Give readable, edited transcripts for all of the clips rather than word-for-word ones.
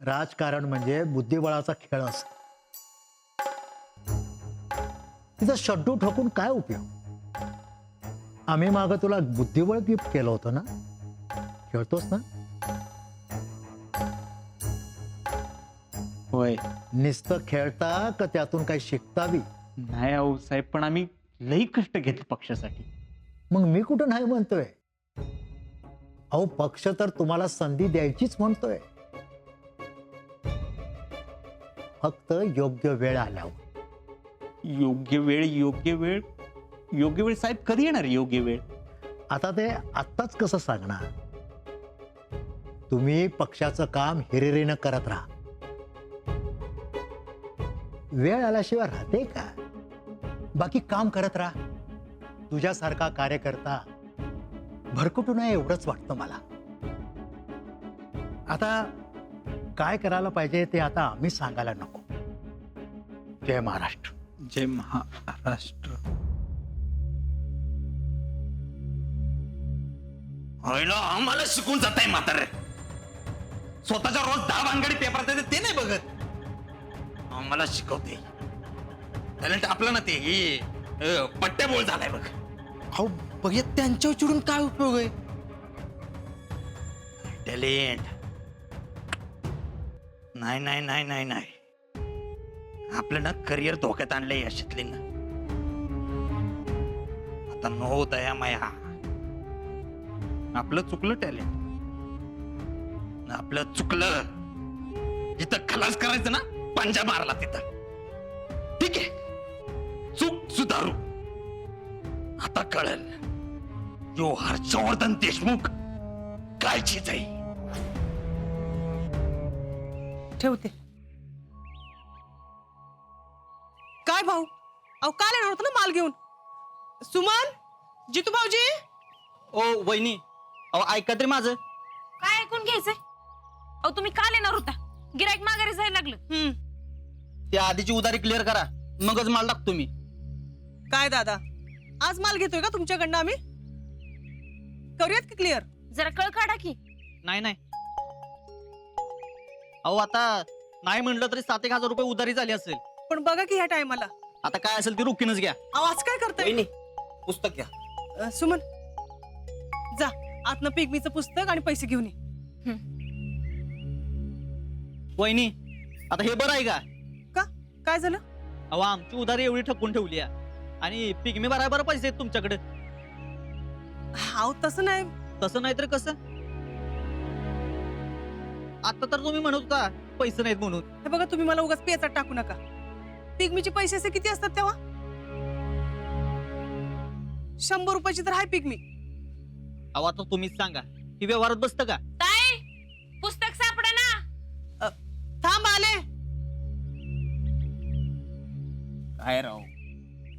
राजकारण म्हणजे बुद्धिबळाचा खेळ असतो. तिचा शड्डू ठोकून काय उपयोग? आम्ही मागं तुला बुद्धिबळ गिफ्ट केलं होतं ना, खेळतोस ना? होय. नुसतं खेळता का त्यातून काही शिकतावी? नाही अहो साहेब, पण आम्ही लई कष्ट घेतले पक्षासाठी. मग मी कुठं नाही म्हणतोय. अहो पक्ष तर तुम्हाला संधी द्यायचीच म्हणतोय, फक्त योग्य वेळ आल्यावर. योग्य वेळ, योग्य वेळ, योग्य वेळ साहेब कधी येणार योग्य वेळ? आता ते आत्ताच कसं सांगणार? तुम्ही पक्षाचं काम हिरिरीनं करत राहा. वेळ आल्याशिवाय राहते का? बाकी काम करत राहा. तुझ्यासारखा कार्यकर्ता भरकटू नये एवढंच वाटतं मला. आता काय करायला पाहिजे ते आता आम्ही सांगायला नको. जय महाराष्ट्र. जय महाराष्ट्र. आम्हाला शिकून जात आहे म्हातारे. स्वतःच्या रोज 10 भानगडी पेपरात येते ते नाही बघत. आम्हाला शिकवते. टॅलेंट आपलं ना ते पट्ट्याबोळ झालाय बघ. अहो बघित त्यांच्यावर चिडून काय उपयोग आहे? टॅलेंट नाही नाही नाही नाही नाही. आपलं ना करिअर धोक्यात आणलंय या शितलीनं. आता नो दया माया. आपलं चुकलं टॅलेंट. आपलं चुकलं. जिथं खलास करायचं ना पंजा मारला तिथं. ठीक आहे, चूक सुधारू. आता कळेल यो हर्षवर्धन देशमुख काय चीज आहे. ठेवते. काय भाऊ, अहो काल येणार होतं ना माल घेऊन? सुमन, जितू भाऊजी. ओ वहिनी, अहो ऐका तरी माझं. काय ऐकून घ्यायचंय? अहो तुम्ही काल येणार होता, गिराईक माघारी जायला लागलं. त्या आधीची उधारी क्लिअर करा, मगच माल टाकतो मी. काय दादा, आज माल घेतोय का तुमच्याकडनं आम्ही? करूयात की क्लिअर? जरा कळ काढा की. नाही नाही, अहो आता नाही म्हणलं तरी 7,000 रुपये उधारी झाली असेल. पण बघा की ह्या टायमाला. आता काय असेल ती रोखीनच घ्या. अहो आज काय करताय? पुस्तक घ्या. सुमन, जा आतनं पिगमीचं पुस्तक आणि पैसे घेऊन ये. वहिनी, आता हे बरं आहे का? का काय झालं? अहो आमची उधारी एवढी ठकून ठेवली आहे आणि पिगमी बराबर पैसे आहेत तुमच्याकडे. अहो तसं नाही. तसं नाही तर कसं? आता तर तुम्ही म्हणत होता पैसे नाहीत म्हणून. हे बघा, तुम्ही मला उगाच पेचात टाकू नका. पिगमीचे पैसे असे किती असतात तेव्हा? 100 रुपयाची तर हाय पिगमी. अहो आता तुम्हीच सांगा, ही व्यवहारात बसतं का? ताई, पुस्तक सापडा ना. थांब आले. काय राव,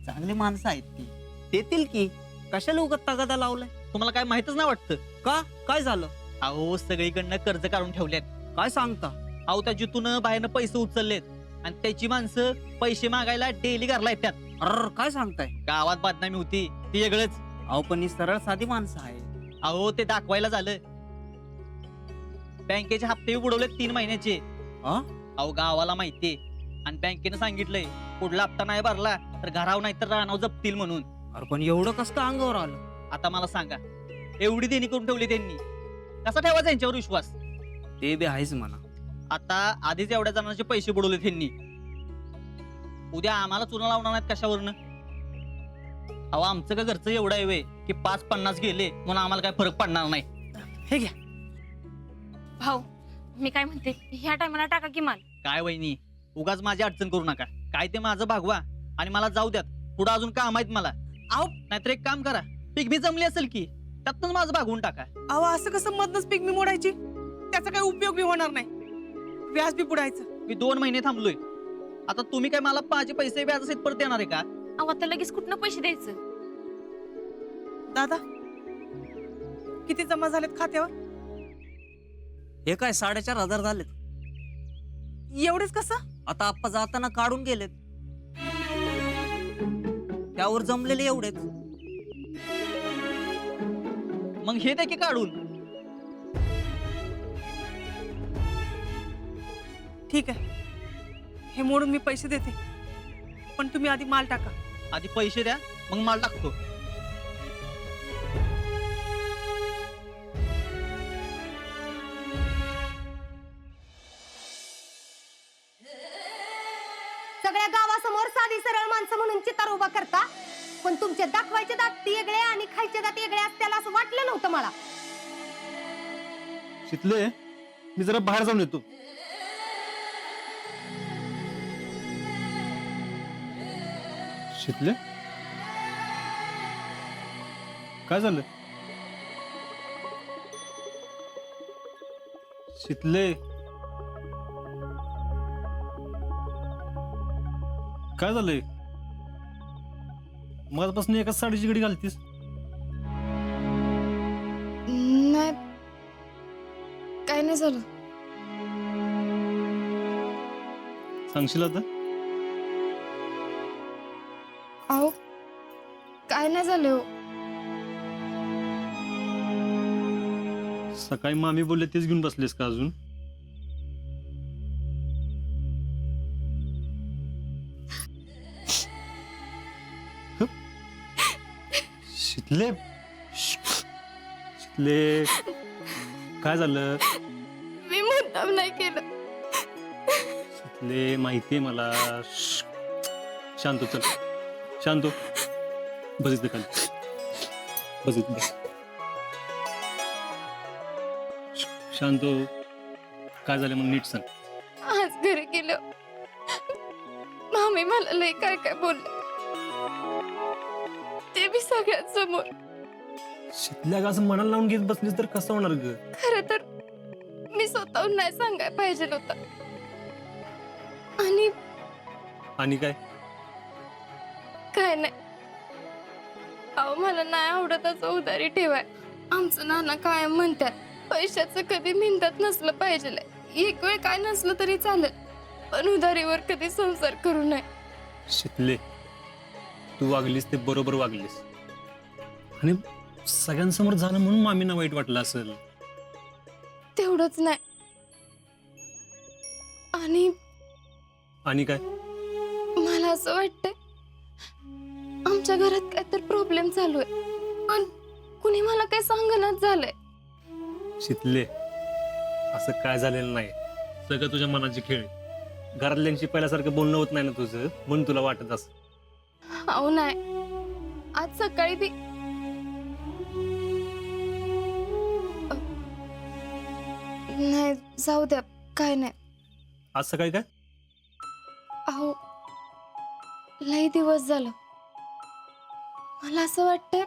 चांगली माणसं आहेत ती, देतील की. कशाला उगत तगादा लावलाय? तुम्हाला काय माहितच नाही वाटतं का? काय झालं? अहो सगळीकडनं कर्ज काढून ठेवलेत. काय सांगता? अहो त्या जिथून बाहेरनं पैसे उचललेत आणि त्याची माणसं पैसे मागायला डेली घरला येतात. अर काय सांगताय? गावात बदनामी होती ती वेगळंच. अहो पण ही सरळ साधी माणसं आहे. अहो ते दाखवायला झालं. बँकेचे हप्ते बुडवलेत 3 महिन्याचे. अहो गावाला माहितीये आणि बँकेनं सांगितलंय पुढला हप्ता नाही भरला तर घराव नाही तर राहणार जपतील म्हणून. अरे पण एवढं कसं काय अंगावर आलं? आता मला सांगा, एवढी देणी करून ठेवली त्यांनी, कसा ठेवायचा यांच्यावर विश्वास? ते बी आहेच म्हणा. आता आधीच एवढ्या जणांचे पैसे बुडवले त्यांनी, उद्या आम्हाला चुना लावणार नाहीत कशावरनं? अहो आमचं का घरचं एवढं आहे की 5-50 गेले म्हणून आम्हाला काय फरक पडणार नाही. हे घ्या. भाऊ, मी काय म्हणते, ह्या टायमाला टाका की माल. काय वहिनी, उगाच माझी अडचण करू नका. काय ते माझं भागवा आणि मला जाऊ द्यात. पुढे अजून काम आहेत मला. अहो नाहीतर एक काम करा, पिगमी जमली असेल की त्यातून माझं भागवून टाका. अहो असं कसं मधनच पिगमी मोडायची? त्याचा काही उपयोग बी होणार नाही. व्याज बी बुडायचं. मी 2 महिने थांबलोय. आता तुम्ही काय मला माझे पैसे व्याज सहित परत देणार आहे का? अहो आता लगेच कुठनं पैसे द्यायचं? दादा, किती जमा झालेत खात्यावर? हे काय 4,500 झालेत. एवढेच कसं? आता आप्पा जाताना काढून गेलेत. त्यावर जमलेले एवढेच. मग हे द्या की काढून. ठीक आहे, हे मोडून मी पैसे देते, पण तुम्ही आधी माल टाका. आधी पैसे द्या, मग माल टाकतो. सगळ्या गावासमोर साधी सरळ माणसं म्हणून चितार उभा करता, पण तुमचे दाखवायचे दात वेगळे आणि खायचे दात वेगळे असत्याला असं वाटलं नव्हतं मला. शितले, मी जरा बाहेर जाऊन येतो. शितले, काय झालं? शितले, काय झालंय? मगापासून एकाच साडीची घडी घालतीस. नाही, काय नाही झालं. सांगशील आता? अहो, काय नाही झालं हो. सकाळी मामी बोलले तेच घेऊन बसलेस का अजून? शितले, शितले, काय झालं? मी मुद्दाम नाही केलं. शितले, माहितीये मला. शांत हो, चल शांत हो. बस इथं खाली, बस इथं बस. शांत हो. काय झालं मग नीट सांग. आज घरी गेलं, मामी मला लय काय काय बोलले, ते बी सगळ्यांसमोर. शितल्या का असं मनाला लावून घेत बसलीस तर कसं होणार ग? खरं तर मी स्वतःहून नाही सांगायला पाहिजे होतं. आणि काय? काय नाही. अहो, मला नाही आवडत असं उधारी ठेवाय. आमचं नाना कायम म्हणतात, पैशाचं कधी मिळत नसलं पाहिजे. एक वेळ काय नसलं तरी चालेल, पण उधारीवर कधी संसार करू नये. शितले, तू वागलीस ते बरोबर वागलीस, आणि सगळ्यांसमोर झालं म्हणून मामींना वाईट वाटलं असेल. तेवढंच नाही, आणि काय? मला असं वाटतंय आमच्या घरात काहीतरी प्रॉब्लेम चालू आहे, पण कुणी मला काही सांगणच झालंय. शितले, असं काय झालेलं नाही. सगळं तुझ्या मनाची खेळ. घरातल्यांशी पहिल्यासारखं बोलणं होत नाही ना तुझं, म्हणून तुला वाटत असं. अहो नाही, आज सकाळी बी नाही, जाऊ द्या, काय नाही. आज सकाळी काय? अहो, लई दिवस झालं. मला असं वाटतंय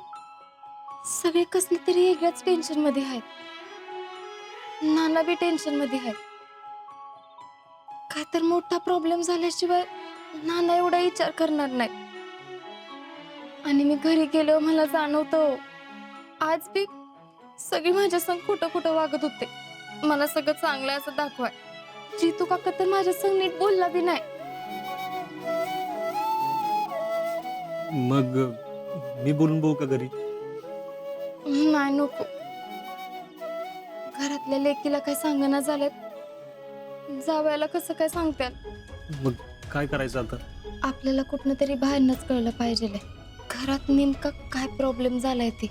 सगळे कसली तरी वेगळ्याच टेन्शन मध्ये आहेत. नाना बी टेन्शन मध्ये आहेत. काय तर मोठा प्रॉब्लेम झाल्याशिवाय नाना एवढा विचार करणार नाही. आणि मी घरी गेलो, मला जाणवतं आज बी सगळी माझ्या संग कुठं कुठं वागत होते. मला सगळं चांगलं असं दाखवाय. जितू काका तर माझ्या संग नीट बोलला बी नाही. मग मी बोलून बघू का घरी? नाही, नको. घरातल्या लेकीला काय सांगणं झालं, जावयाला कसं काय सांगतात. मग काय करायचं आता? आपल्याला कुठनं तरी बाहेरनच कळलं पाहिजे घरात नेमका काय प्रॉब्लेम झालाय ते.